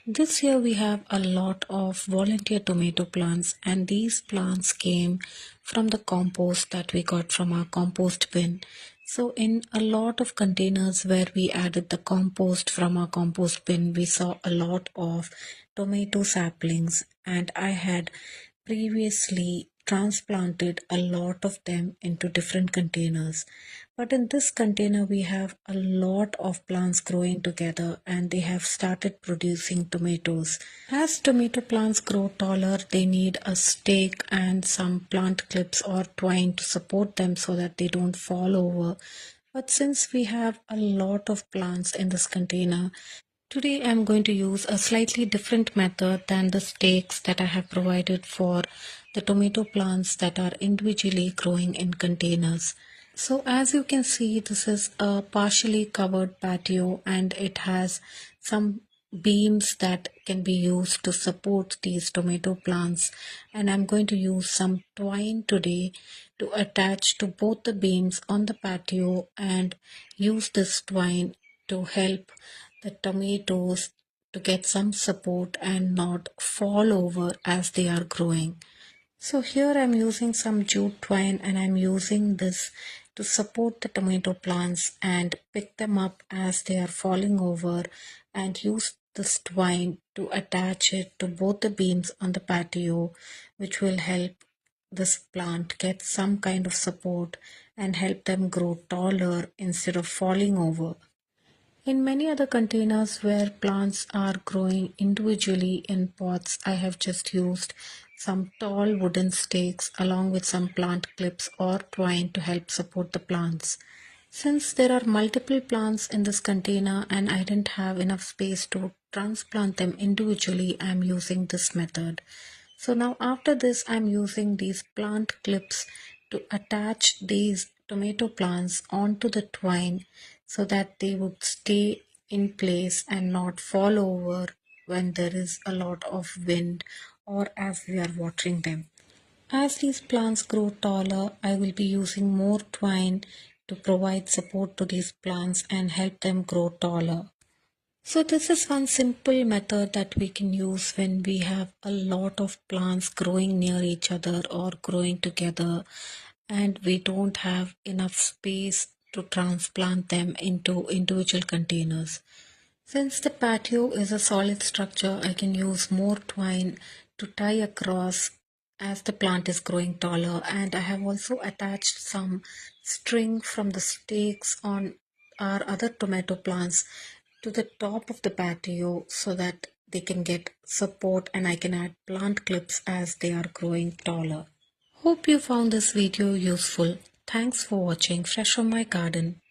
This year we have a lot of volunteer tomato plants, and these plants came from the compost that we got from our compost bin. So in a lot of containers where we added the compost from our compost bin, we saw a lot of tomato saplings, and I had previously transplanted a lot of them into different containers. But in this container, we have a lot of plants growing together and they have started producing tomatoes. As tomato plants grow taller, they need a stake and some plant clips or twine to support them so that they don't fall over. But since we have a lot of plants in this container, today I'm going to use a slightly different method than the stakes that I have provided for the tomato plants that are individually growing in containers. So as you can see, this is a partially covered patio and it has some beams that can be used to support these tomato plants, and I'm going to use some twine today to attach to both the beams on the patio and use this twine to help the tomatoes to get some support and not fall over as they are growing. So here I'm using some jute twine and I'm using this to support the tomato plants and pick them up as they are falling over, and use this twine to attach it to both the beams on the patio, which will help this plant get some kind of support and help them grow taller instead of falling over. In many other containers where plants are growing individually in pots, I have just used some tall wooden stakes along with some plant clips or twine to help support the plants. Since there are multiple plants in this container and I didn't have enough space to transplant them individually, I'm using this method. So now after this, I'm using these plant clips to attach these tomato plants onto the twine so that they would stay in place and not fall over when there is a lot of wind or as we are watering them. As these plants grow taller, I will be using more twine to provide support to these plants and help them grow taller. So this is one simple method that we can use when we have a lot of plants growing near each other or growing together and we don't have enough space to transplant them into individual containers. Since the patio is a solid structure, I can use more twine to tie across as the plant is growing taller, and I have also attached some string from the stakes on our other tomato plants to the top of the patio so that they can get support and I can add plant clips as they are growing taller. Hope you found this video useful. Thanks for watching Fresh from my garden.